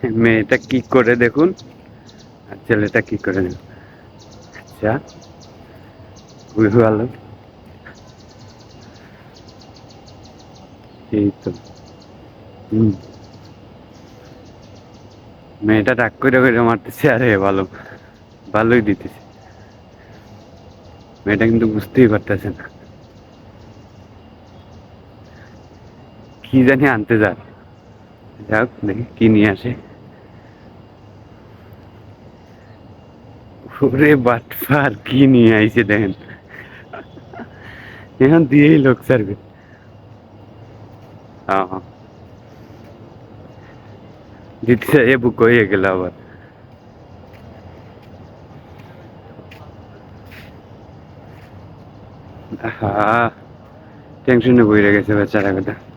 মেয়েটা কি করে দেখুন, আর ছেলেটা কি করে দেখুন। আচ্ছা, খুবই ভালো। এই তো। হুম। মেয়েটা রাগ করে করে মারতেছে, আরে ভালো, ভালোই দিতেছে। মেয়েটা কিন্তু বুঝতেই পারতেছে না কি জানি আনতে যাক। যাক দেখি কি নিয়ে আসে। ওরে বাটফার, কি নিয়ে আইছে দেখেন। এখন দিয়েই লোক সার্ভিস। হ্যাঁ, দিতে এ বুক হয়ে গেল আবার। হ্যাঁ, টেনশনে বইরে গেছে বেচারা কথা।